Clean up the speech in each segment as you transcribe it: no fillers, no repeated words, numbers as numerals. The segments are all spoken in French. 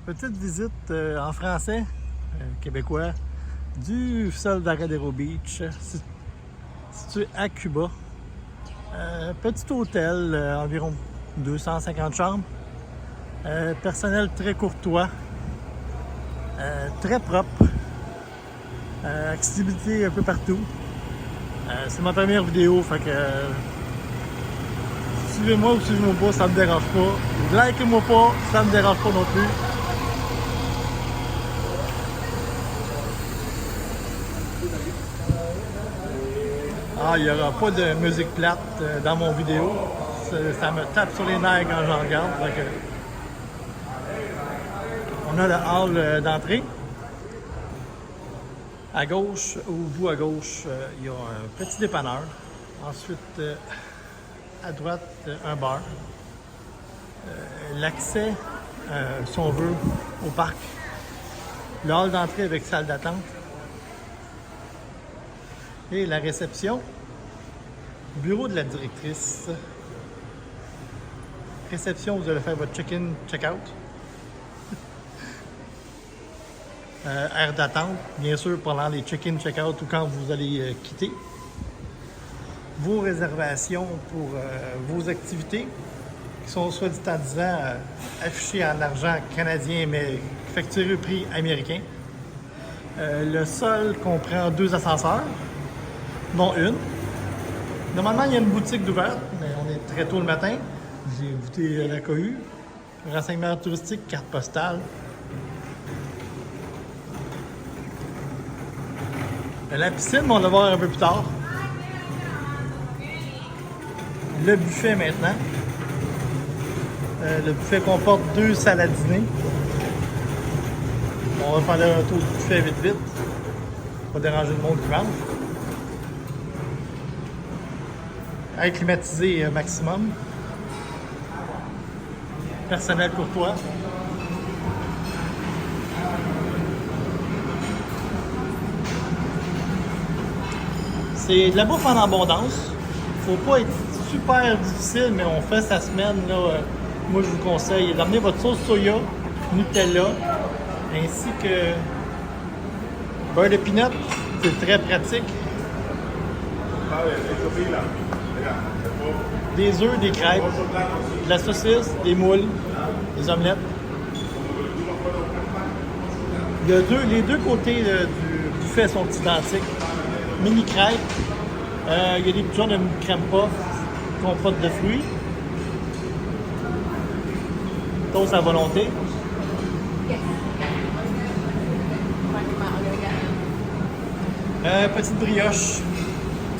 Petite visite en français, québécois, du sol d'Aradero Beach, situé à Cuba. Petit hôtel, environ 250 chambres. Personnel très courtois, très propre. Accessibilité un peu partout. C'est ma première vidéo, fait que suivez-moi ou suivez-moi pas, ça me dérange pas. Likez-moi pas, ça me dérange pas non plus. Il n'y aura pas de musique plate dans mon vidéo. Ça me tape sur les nerfs quand j'en regarde. On a le hall d'entrée. À gauche, au bout à gauche, il y a un petit dépanneur. Ensuite, à droite, un bar. L'accès, si on veut, au parc. Le hall d'entrée avec salle d'attente. Et la réception. Bureau de la directrice. Réception, vous allez faire votre check-in, check-out. Aire d'attente, bien sûr, pendant les check-in, check-out ou quand vous allez quitter. Vos réservations pour vos activités, qui sont, soit dit en disant, affichées en argent canadien, mais facturées au prix américain. Le sol comprend 2 ascenseurs, dont une. Normalement, il y a une boutique d'ouverte, mais on est très tôt le matin. J'ai goûté la cohue. Renseignements touristiques, carte postale. La piscine, on va la voir un peu plus tard. Le buffet maintenant. Le buffet comporte 2 salles à dîner. On va faire le tour du buffet vite vite. Pas déranger le monde qui mange. Air climatisé maximum. Personnel courtois. C'est de la bouffe en abondance. Faut pas être super difficile, mais on fait sa semaine. Là, moi, je vous conseille d'amener votre sauce soya, Nutella, ainsi que beurre de peanut. C'est très pratique. Des œufs, des crêpes, de la saucisse, des moules, des omelettes. Les deux côtés du buffet sont identiques. Mini crêpes. Il y a des petits genres de crème puff, compote de fruits. Toast à volonté. Petite brioche.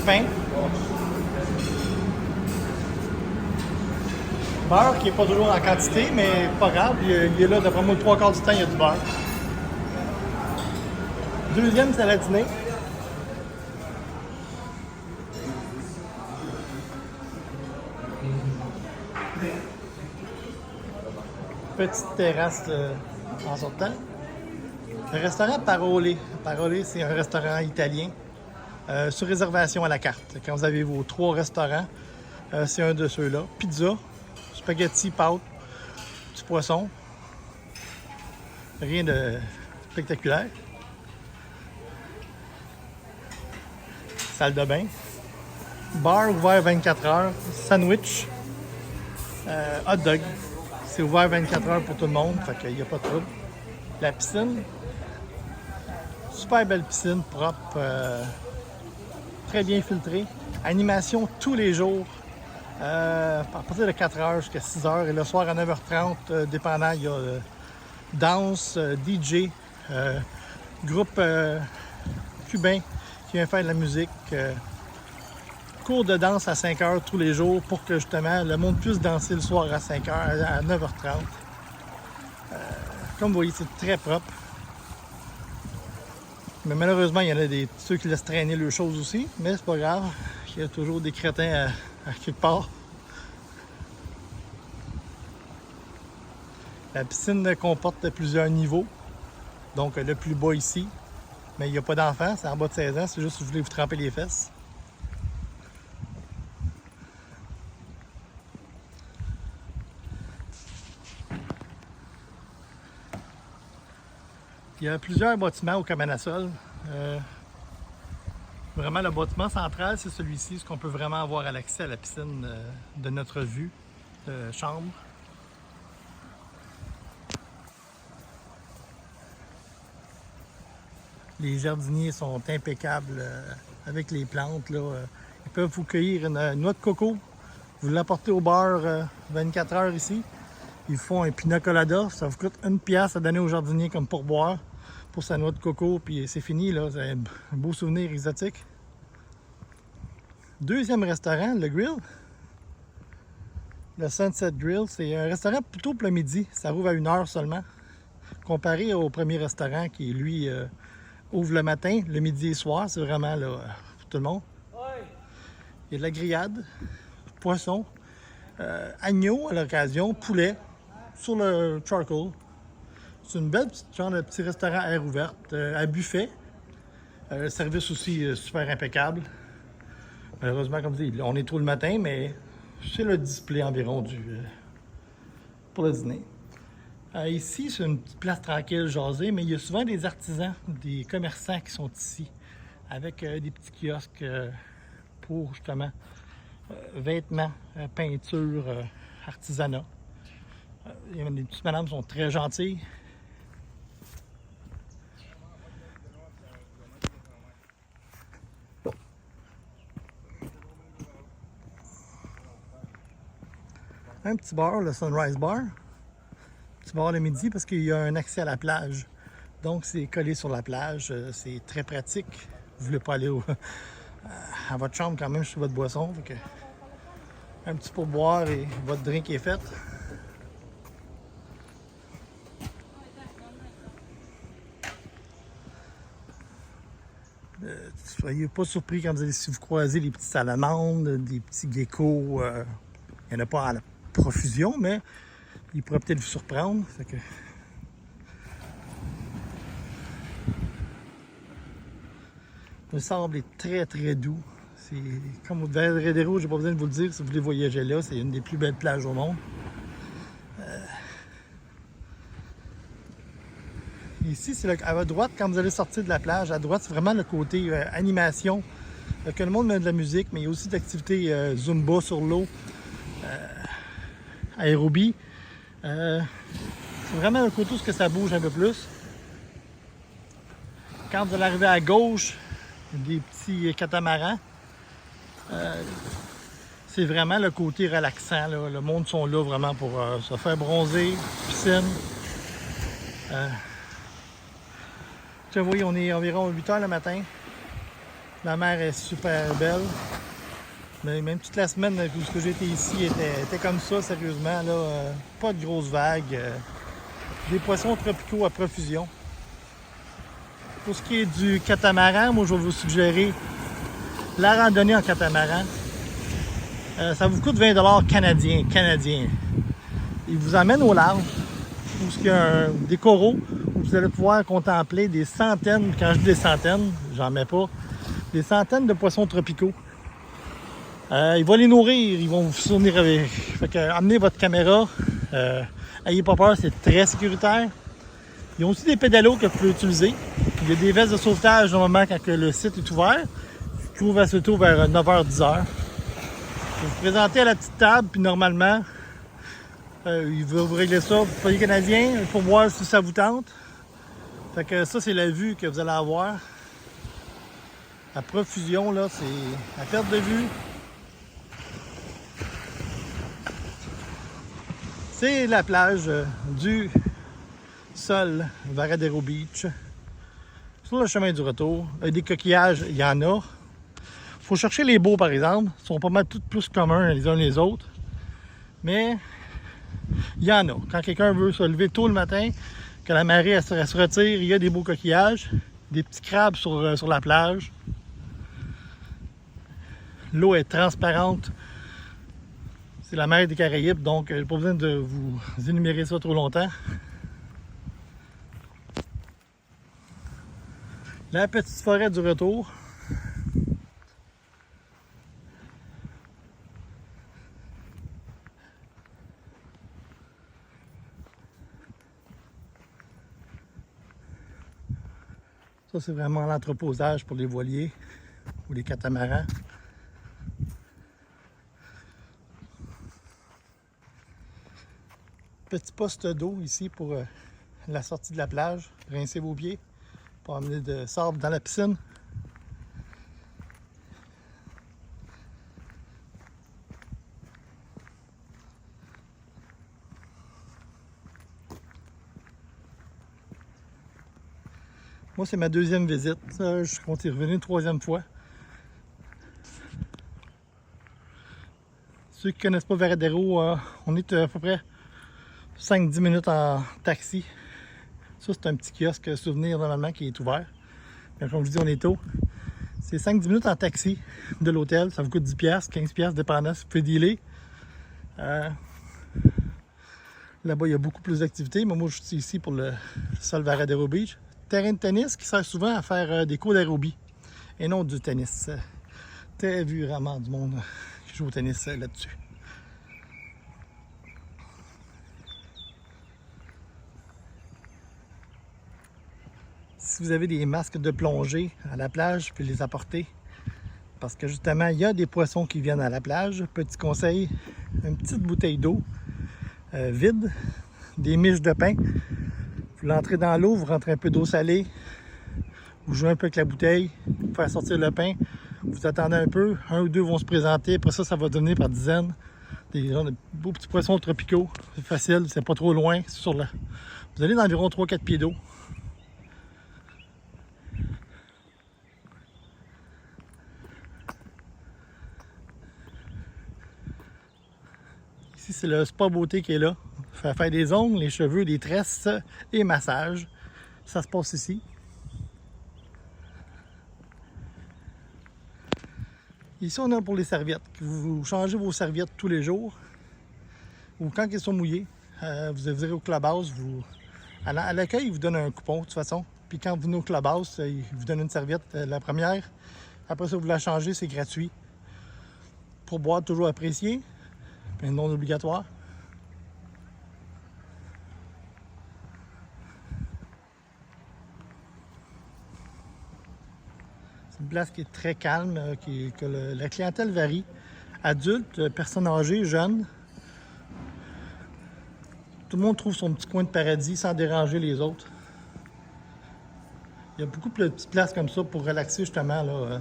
Pain. Beurre qui n'est pas toujours en quantité, mais pas grave. Il est là, d'après moi, le 3/4 du temps, il y a du beurre. Deuxième salade dîner. Petite terrasse en sortant. Le restaurant Parole. Parole, c'est un restaurant italien sur réservation à la carte. Quand vous avez vos 3 restaurants, c'est un de ceux-là. Pizza, spaghetti, pâtes, petit poisson. Rien de spectaculaire. Salle de bain. Bar ouvert 24 heures. Sandwich. Hot dog. C'est ouvert 24 heures pour tout le monde, fait qu'il n'y a pas de trouble. La piscine. Super belle piscine, propre. Très bien filtrée. Animation tous les jours. À partir de 4 heures jusqu'à 6 heures. Et le soir à 9h30, dépendant, il y a danse, DJ, groupe cubain qui vient faire de la musique. Cours de danse à 5 heures tous les jours pour que justement le monde puisse danser le soir à 5 heures, à 9h30. Comme vous voyez, c'est très propre. Mais malheureusement, il y en a ceux qui laissent traîner leurs choses aussi, mais c'est pas grave. Il y a toujours des crétins à quelque part. La piscine comporte plusieurs niveaux. Donc le plus bas ici, mais il n'y a pas d'enfants, c'est en bas de 16 ans, c'est juste si vous voulez vous tremper les fesses. Il y a plusieurs bâtiments au Cabanasol. Vraiment, le bâtiment central, c'est celui-ci, ce qu'on peut vraiment avoir à l'accès à la piscine de notre vue de chambre. Les jardiniers sont impeccables avec les plantes. Là. Ils peuvent vous cueillir une noix de coco, vous l'apportez au bar 24 heures ici. Ils font un pina colada, ça vous coûte 1 pièce à donner au jardinier comme pourboire pour sa noix de coco, puis c'est fini, là. C'est un beau souvenir exotique. Deuxième restaurant, le Grill. Le Sunset Grill, c'est un restaurant plutôt pour le midi, ça rouvre à 1 heure seulement. Comparé au premier restaurant qui, lui, ouvre le matin, le midi et le soir, c'est vraiment là, pour tout le monde. Il y a de la grillade, poisson, agneau à l'occasion, poulet, sur le charcoal. C'est une belle petite genre de petit restaurant à air ouverte, à buffet. Le service aussi super impeccable. Malheureusement, comme je dis, on est tôt le matin, mais c'est le display environ pour le dîner. Ici, c'est une petite place tranquille, jasée, mais il y a souvent des artisans, des commerçants qui sont ici, avec des petits kiosques pour justement vêtements, peinture, artisanat. Les petites madames sont très gentilles. Un petit bar, le Sunrise Bar. Petit bar le midi parce qu'il y a un accès à la plage. Donc c'est collé sur la plage, c'est très pratique. Vous ne voulez pas aller à votre chambre quand même sur votre boisson. Fait que un petit pourboire et votre drink est fait. Soyez pas surpris quand si vous croisez les petites salamandres, des petits geckos. Il n'y en a pas à la profusion, mais ils pourraient peut-être vous surprendre. Fait que... Le sable est très très doux. C'est comme au Vedrero, j'ai pas besoin de vous le dire si vous voulez voyager là, c'est une des plus belles plages au monde. Ici, c'est à votre droite, quand vous allez sortir de la plage, à droite, c'est vraiment le côté animation. Que le monde met de la musique, mais il y a aussi d'activités Zumba sur l'eau, aérobie. C'est vraiment le côté où ça bouge un peu plus. Quand vous allez arriver à gauche, des petits catamarans. C'est vraiment le côté relaxant. Là. Le monde sont là vraiment pour se faire bronzer, piscine. Vous voyez, on est environ 8 h le matin. La mer est super belle. Mais même toute la semaine où j'ai été ici était comme ça, sérieusement. Là, pas de grosses vagues. Des poissons tropicaux à profusion. Pour ce qui est du catamaran, moi je vais vous suggérer la randonnée en catamaran. Ça vous coûte 20 $ canadiens. Il vous emmène au large, où il y a des coraux, où vous allez pouvoir contempler des centaines, quand je dis des centaines, j'en mets pas, des centaines de poissons tropicaux. Il va les nourrir, ils vont vous fournir avec. Fait que amenez votre caméra, ayez pas peur, c'est très sécuritaire. Ils ont aussi des pédalos que vous pouvez utiliser. Il y a des vestes de sauvetage normalement quand le site est ouvert. Je trouve assez tôt vers 9 h, 10 h. Vous vous présentez à la petite table, puis normalement, il va vous régler ça. Vous payez canadien pour voir si ça vous tente. Fait que ça, c'est la vue que vous allez avoir. À profusion, là, c'est à perte de vue. C'est la plage du sol Varadero Beach. Sur le chemin du retour, des coquillages, il y en a. Il faut chercher les beaux, par exemple. Ils sont pas mal tous plus communs les uns les autres. Mais il y en a. Quand quelqu'un veut se lever tôt le matin, que la marée elle se retire, il y a des beaux coquillages, des petits crabes sur la plage. L'eau est transparente. C'est la mer des Caraïbes, donc j'ai pas besoin de vous énumérer ça trop longtemps. La petite forêt du retour. Ça, c'est vraiment l'entreposage pour les voiliers ou les catamarans. Petit poste d'eau ici pour la sortie de la plage. Rincer vos pieds pour amener de sable dans la piscine. Moi, c'est ma deuxième visite. Je compte y revenir une troisième fois. Ceux qui ne connaissent pas Varadero, on est à peu près 5-10 minutes en taxi. Ça, c'est un petit kiosque souvenir normalement qui est ouvert. Mais comme je dis, on est tôt. C'est 5-10 minutes en taxi de l'hôtel. Ça vous coûte 10$, 15$, dépendant si vous pouvez dealer. Là-bas, il y a beaucoup plus d'activités. Mais moi, je suis ici pour le sol Varadero Beach. Terrain de tennis qui sert souvent à faire des cours d'aérobie et non du tennis. Très vu vraiment du monde qui joue au tennis là-dessus. Si vous avez des masques de plongée à la plage, je peux les apporter. Parce que justement, il y a des poissons qui viennent à la plage. Petit conseil, une petite bouteille d'eau vide, des miches de pain. Vous l'entrez dans l'eau, vous rentrez un peu d'eau salée, vous jouez un peu avec la bouteille, pour faire sortir le pain. Vous attendez un peu, un ou deux vont se présenter, après ça, ça va devenir par dizaines. Des beaux petits poissons tropicaux, c'est facile, c'est pas trop loin. Sur la... Vous allez d'environ 3-4 pieds d'eau. Ici, c'est le spa beauté qui est là. Faire des ongles, les cheveux, des tresses et massage. Ça se passe ici. Ici, on a pour les serviettes. Vous changez vos serviettes tous les jours. Ou quand elles sont mouillées, vous irez au clubhouse. À l'accueil, ils vous donnent un coupon de toute façon. Puis quand vous venez au clubhouse, ils vous donnent une serviette, la première. Après ça, vous la changez, c'est gratuit. Pour boire, toujours apprécié, mais non obligatoire. Une place qui est très calme, que la clientèle varie. Adultes, personnes âgées, jeunes. Tout le monde trouve son petit coin de paradis sans déranger les autres. Il y a beaucoup de petites places comme ça pour relaxer justement, là,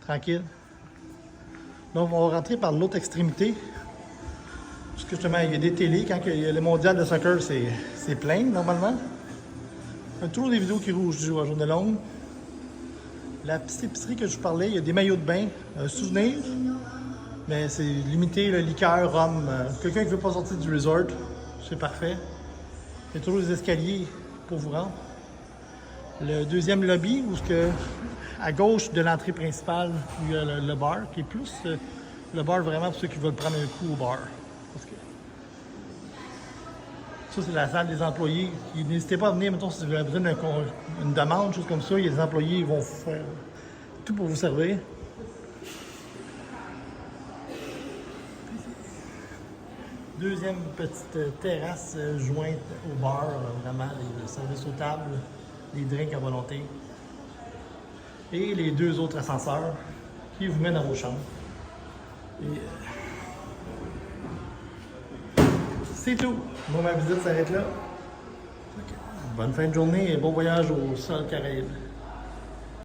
tranquille. Donc on va rentrer par l'autre extrémité. Parce que justement, il y a des télés. Quand il y a le mondial de soccer, c'est plein normalement. Il y a toujours des vidéos qui roulent à journée longue. La petite épicerie que je vous parlais, il y a des maillots de bain, souvenirs, mais c'est limité, le liqueur, rhum. Quelqu'un qui ne veut pas sortir du resort, c'est parfait. Il y a toujours des escaliers pour vous rendre. Le deuxième lobby, où à gauche de l'entrée principale, il y a le bar, qui est plus le bar vraiment pour ceux qui veulent prendre un coup au bar. Parce que ça, c'est la salle des employés. N'hésitez pas à venir, mettons, si vous avez besoin d'une demande, chose comme ça. Il y a des employés qui vont faire tout pour vous servir. Deuxième petite terrasse jointe au bar, vraiment, le service aux tables, les drinks à volonté. Et les deux autres ascenseurs qui vous mènent dans vos chambres. Et, c'est tout. Bon, ma visite s'arrête là. Bonne fin de journée et bon voyage au sol Caraïbes.